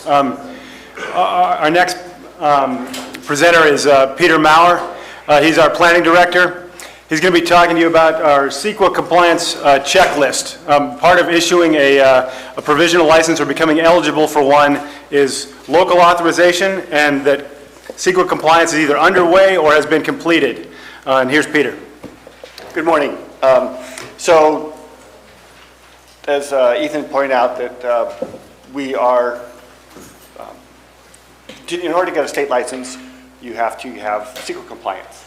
Our next presenter is Peter Maurer. He's our planning director. He's going to be talking to you about our CEQA compliance checklist. Part of issuing a provisional license or becoming eligible for one is local authorization, and that CEQA compliance is either underway or has been completed. And here's Peter. Good morning. So, as Ethan pointed out, that we are, in order to get a state license, you have to have CEQA compliance.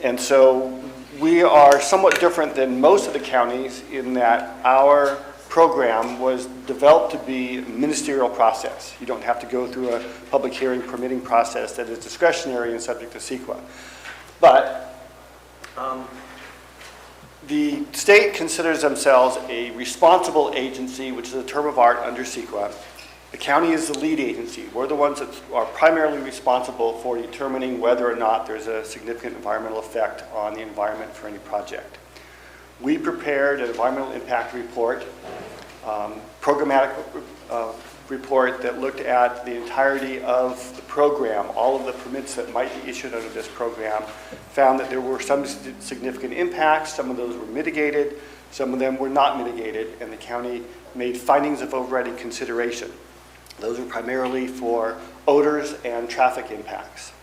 And so we are somewhat different than most of the counties in that our program was developed to be a ministerial process. You don't have to go through a public hearing permitting process that is discretionary and subject to CEQA. But the state considers themselves a responsible agency, which is a term of art under CEQA. The county is the lead agency. We're the ones that are primarily responsible for determining whether or not there's a significant environmental effect on the environment for any project. We prepared an environmental impact report, programmatic report that looked at the entirety of the program, all of the permits that might be issued under this program, found that there were some significant impacts. Some of those were mitigated, some of them were not mitigated, and the county made findings of overriding consideration. Those are primarily for odors and traffic impacts.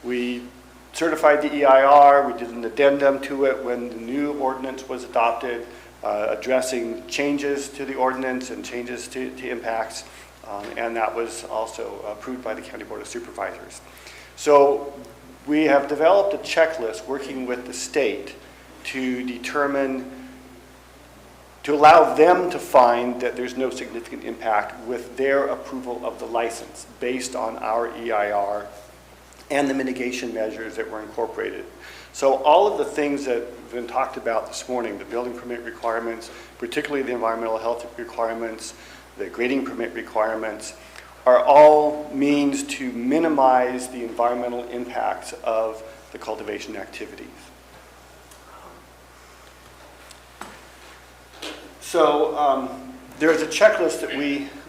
We certified the EIR, we did an addendum to it when the new ordinance was adopted, addressing changes to the ordinance and changes to impacts, and that was also approved by the County Board of Supervisors. So we have developed a checklist working with the state to determine, to allow them to find that there's no significant impact with their approval of the license based on our EIR and the mitigation measures that were incorporated. So all of the things that have been talked about this morning, the building permit requirements, particularly the environmental health requirements, the grading permit requirements, are all means to minimize the environmental impacts of the cultivation activities. So there's a checklist that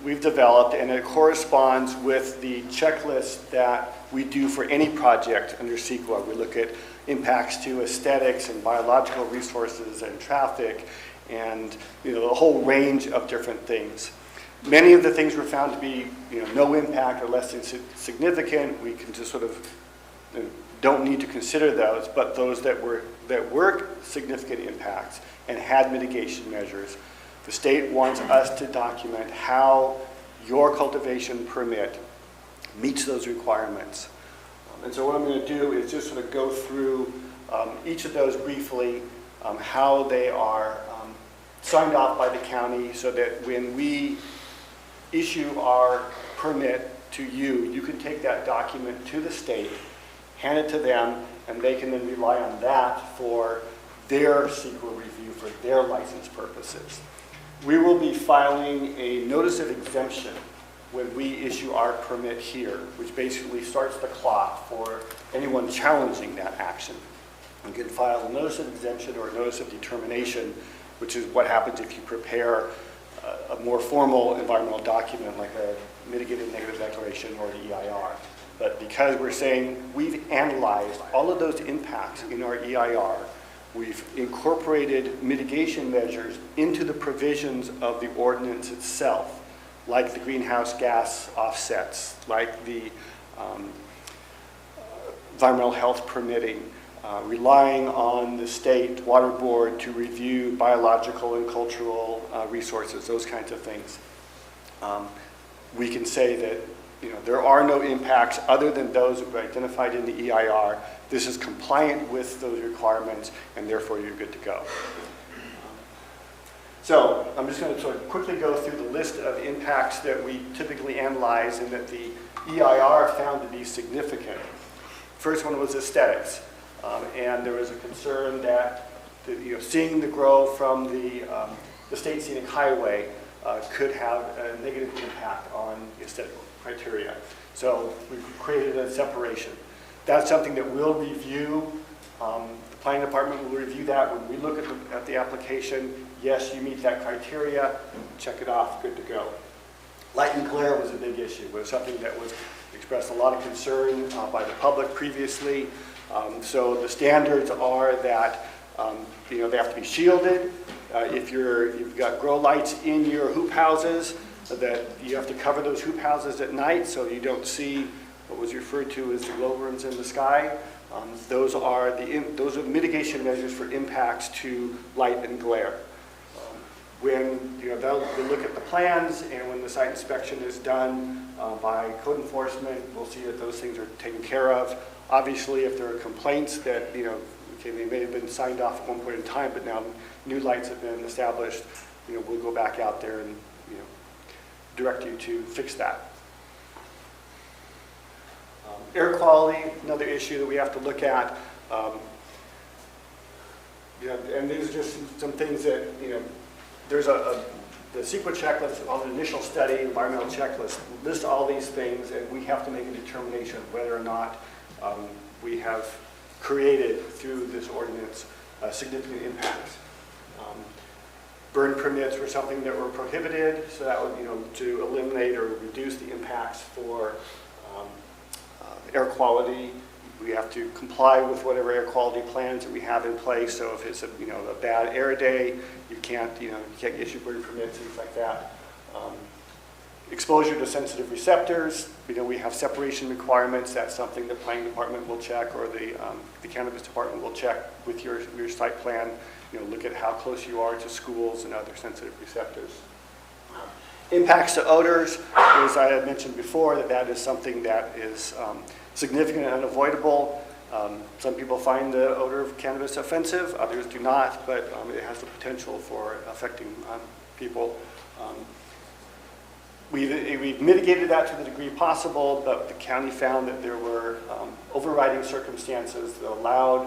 we've developed, and it corresponds with the checklist that we do for any project under CEQA. We look at impacts to aesthetics and biological resources and traffic and a whole range of different things. Many of the things were found to be no impact or less than significant. We can just sort of don't need to consider those, but those that were significant impacts and had mitigation measures, the state wants us to document how your cultivation permit meets those requirements. And so what I'm going to do is just sort of go through each of those briefly, how they are signed off by the county, so that when we issue our permit to you, you can take that document to the state, hand it to them, and they can then rely on that for their CEQA review for their license purposes. We will be filing a notice of exemption when we issue our permit here, which basically starts the clock for anyone challenging that action. You can file a notice of exemption or a notice of determination, which is what happens if you prepare a more formal environmental document like a mitigated negative declaration or the EIR. But because we're saying we've analyzed all of those impacts in our EIR, we've incorporated mitigation measures into the provisions of the ordinance itself, like the greenhouse gas offsets, like the environmental health permitting, relying on the state water board to review biological and cultural resources, those kinds of things. We can say that there are no impacts other than those that were identified in the EIR. This is compliant with those requirements, and therefore you're good to go. So I'm just going to sort of quickly go through the list of impacts that we typically analyze and that the EIR found to be significant. First one was aesthetics, and there was a concern that seeing the grow from the state scenic highway could have a negative impact on the aesthetic criteria. So we've created a separation. That's something that we'll review. The planning department will review that when we look at the application. Yes, you meet that criteria. Check it off. Good to go. Light and glare was a big issue. It was something that was expressed a lot of concern by the public previously. So the standards are that they have to be shielded. If you've got grow lights in your hoop houses, that you have to cover those hoop houses at night so you don't see what was referred to as the glowworms in the sky. Those are mitigation measures for impacts to light and glare. When they'll look at the plans, and when the site inspection is done by code enforcement, we'll see that those things are taken care of. Obviously, if there are complaints that they may have been signed off at one point in time, but now new lights have been established, we'll go back out there and direct you to fix that. Air quality, another issue that we have to look at. And these are just some things that there's the CEQA checklist, on the initial study, environmental checklist, lists all these things, and we have to make a determination whether or not we have created through this ordinance significant impacts. Burn permits were something that were prohibited, so that would, to eliminate or reduce the impacts for air quality. We have to comply with whatever air quality plans that we have in place. So if it's a bad air day, you can't issue burn permits, things like that. Exposure to sensitive receptors. We have separation requirements. That's something the planning department will check, or the cannabis department will check with your site plan. Look at how close you are to schools and other sensitive receptors. Impacts to odors, as I had mentioned before, that is something that is significant and unavoidable. Some people find the odor of cannabis offensive, others do not, but it has the potential for affecting people. We've mitigated that to the degree possible, but the county found that there were overriding circumstances that allowed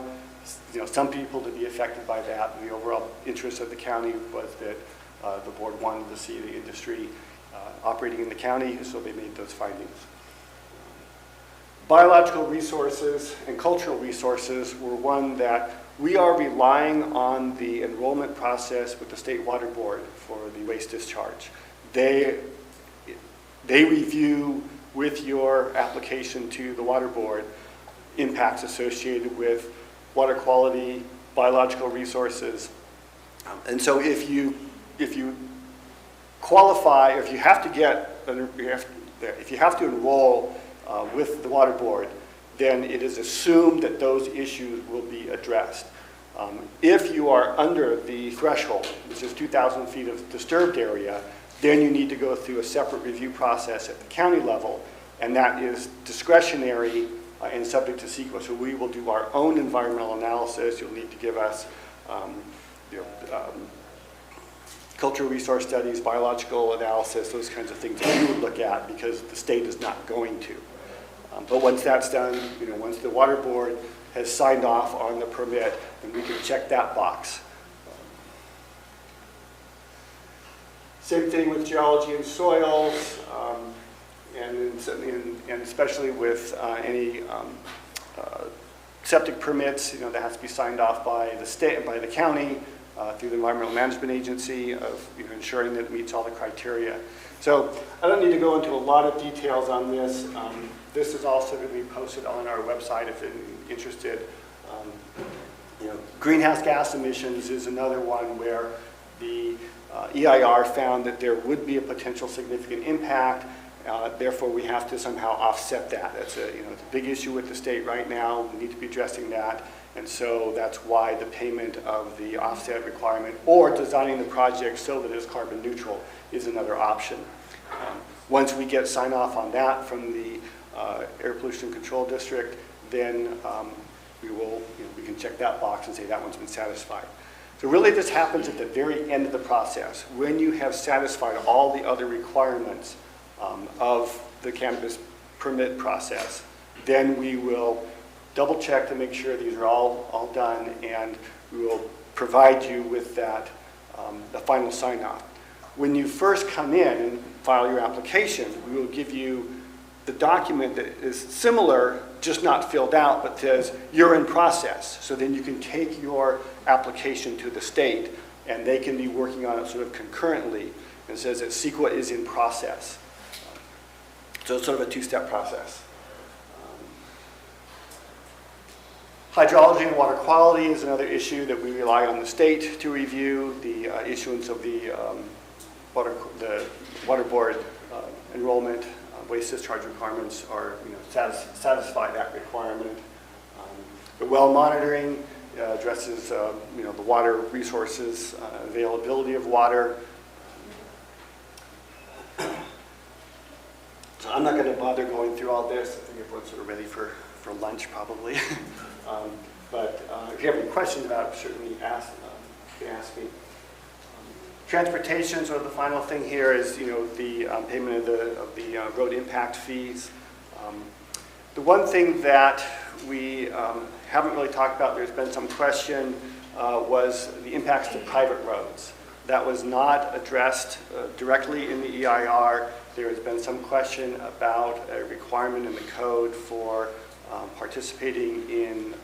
some people to be affected by that. And the overall interest of the county was that the board wanted to see the industry operating in the county, so they made those findings. Biological resources and cultural resources were one that we are relying on the enrollment process with the State Water Board for the waste discharge. They review with your application to the Water Board impacts associated with water quality, biological resources. And so if you qualify, if you have to enroll with the Water Board, then it is assumed that those issues will be addressed. If you are under the threshold, which is 2,000 feet of disturbed area, then you need to go through a separate review process at the county level, and that is discretionary and subject to CEQA. So we will do our own environmental analysis. You'll need to give us cultural resource studies, biological analysis, those kinds of things that we would look at, because the state is not going to. But once that's done, once the Water Board has signed off on the permit, then we can check that box. Same thing with geology and soils, and especially with any septic permits, that has to be signed off by the state, by the county, through the Environmental Management Agency, of ensuring that it meets all the criteria. So I don't need to go into a lot of details on this. This is also going to be posted on our website if you're interested. Greenhouse gas emissions is another one where the EIR found that there would be a potential significant impact. Therefore, we have to somehow offset that. It's a big issue with the state right now. We need to be addressing that. And so that's why the payment of the offset requirement, or designing the project so that it's carbon neutral, is another option. Once we get sign off on that from the Air Pollution Control District, then we can check that box and say that one's been satisfied. So really this happens at the very end of the process, when you have satisfied all the other requirements of the cannabis permit process. Then we will double check to make sure these are all done, and we will provide you with that, the final sign off. When you first come in and file your application, we will give you the document that is similar, just not filled out, but says you're in process. So then you can take your application to the state, and they can be working on it sort of concurrently, and says that CEQA is in process. So it's sort of a two-step process. Hydrology and water quality is another issue that we rely on the state to review. The issuance of the water board enrollment waste discharge requirements are, satisfy that requirement. The well monitoring addresses, the water resources, availability of water. So I'm not going to bother going through all this. I think everyone's sort of ready for lunch probably. But if you have any questions about it, certainly ask me. Transportation, sort of the final thing here is, the payment of the road impact fees. The one thing that we haven't really talked about, there's been some question, was the impacts to private roads. That was not addressed directly in the EIR. There has been some question about a requirement in the code for participating in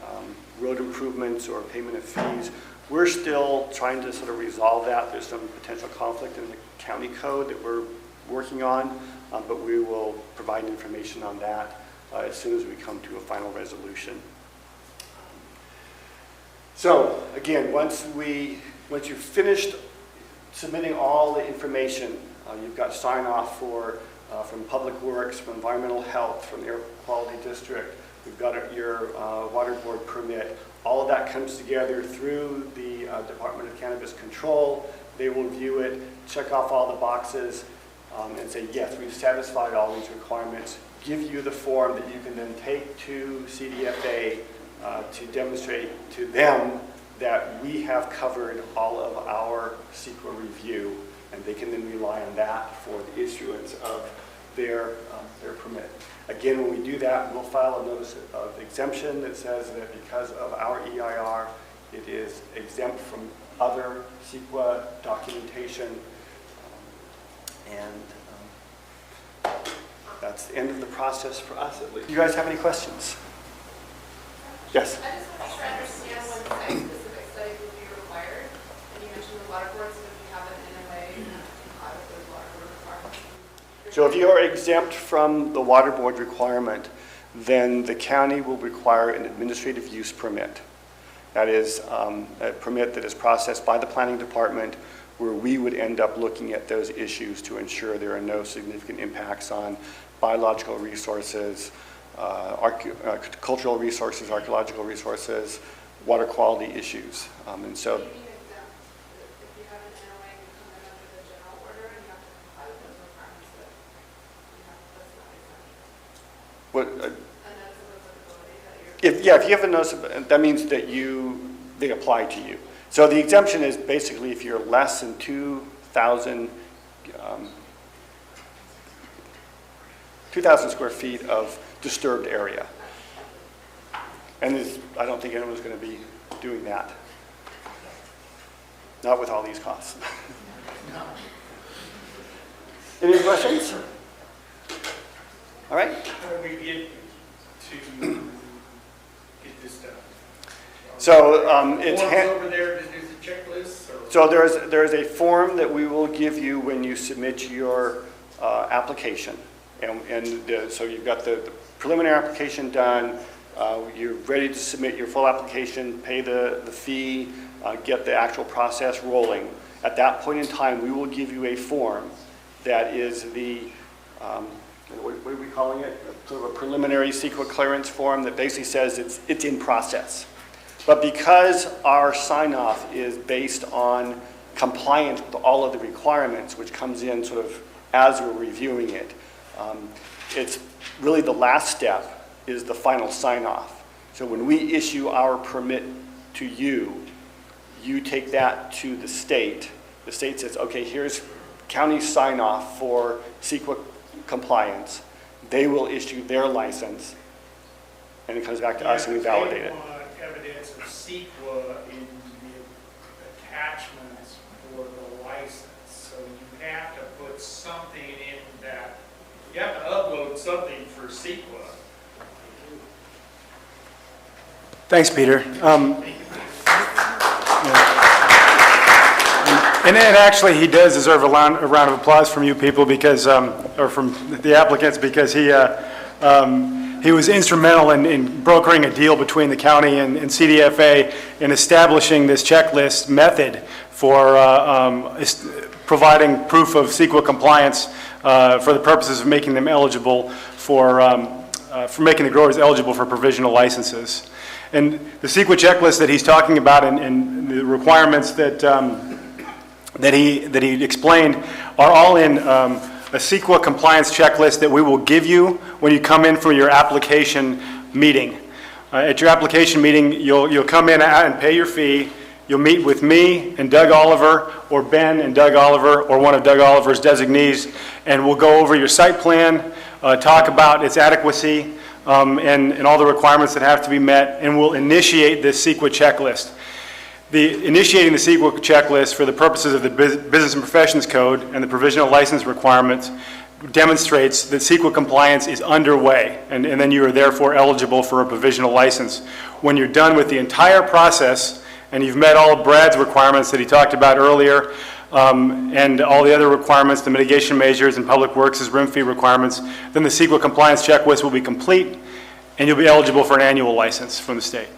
road improvements or payment of fees. We're still trying to sort of resolve that. There's some potential conflict in the county code that we're working on, but we will provide information on that as soon as we come to a final resolution. So again, once you've finished submitting all the information, you've got sign off from Public Works, from Environmental Health, from the Air Quality District. We've got your water board permit. All of that comes together through the Department of Cannabis Control. They will view it, check off all the boxes, and say, yes, we've satisfied all these requirements. Give you the form that you can then take to CDFA to demonstrate to them that we have covered all of our CEQA review, and they can then rely on that for the issuance of their permit. Again, when we do that, we'll file a notice of exemption that says that because of our EIR, it is exempt from other CEQA documentation. That's the end of the process for us, at least. Do you guys have any questions? Yes? I just want to make sure I understand when site-specific studies would be required. And you mentioned the water boards, so if you have an NOA to comply with those water board requirements. So if you are exempt from the water board requirement, then the county will require an administrative use permit. That is a permit that is processed by the planning department, where we would end up looking at those issues to ensure there are no significant impacts on biological resources, cultural resources, archaeological resources, water quality issues. And so. If you have an NOA, you come in under the general order and you have to comply with those requirements that you have listed. What? A notice of applicability that you're. If you have a notice of, that means that they apply to you. So the exemption is basically if you're less than 2,000 square feet of disturbed area. And I don't think anyone's going to be doing that. Not with all these costs. Any questions? All right. How do we get to get this done? So it's over there to do the checklist? Or? So there is a form that we will give you when you submit your application. So you've got the preliminary application done, you're ready to submit your full application, pay the fee, get the actual process rolling. At that point in time, we will give you a form that is the, what are we calling it? Sort of a preliminary CEQA clearance form that basically says it's in process. But because our sign-off is based on compliance with all of the requirements, which comes in sort of as we're reviewing it, it's really the last step is the final sign-off. So when we issue our permit to you, you take that to the state. The state says, okay, here's county sign-off for CEQA compliance. They will issue their license, and it comes back to us and we validate it. Evidence of CEQA in the attachments for the license. So you have to put something in that, you have to upload something for CEQA. Thanks, Peter. And actually, he does deserve a round of applause from you people because, or from the applicants, because he was instrumental in brokering a deal between the county and CDFA in establishing this checklist method for providing proof of CEQA compliance for the purposes of making them eligible for making the growers eligible for provisional licenses. And the CEQA checklist that he's talking about and the requirements that he explained are all in a CEQA compliance checklist that we will give you when you come in for your application meeting. At your application meeting, you'll come in and pay your fee. You'll meet with me and Doug Oliver, or Ben and Doug Oliver, or one of Doug Oliver's designees, and we'll go over your site plan, talk about its adequacy, and all the requirements that have to be met, and we'll initiate this CEQA checklist. Initiating the CEQA checklist for the purposes of the Business and Professions Code and the provisional license requirements demonstrates that CEQA compliance is underway, and then you are therefore eligible for a provisional license. When you're done with the entire process and you've met all of Brad's requirements that he talked about earlier, and all the other requirements, the mitigation measures and Public Works' RIM fee requirements, then the CEQA compliance checklist will be complete and you'll be eligible for an annual license from the state.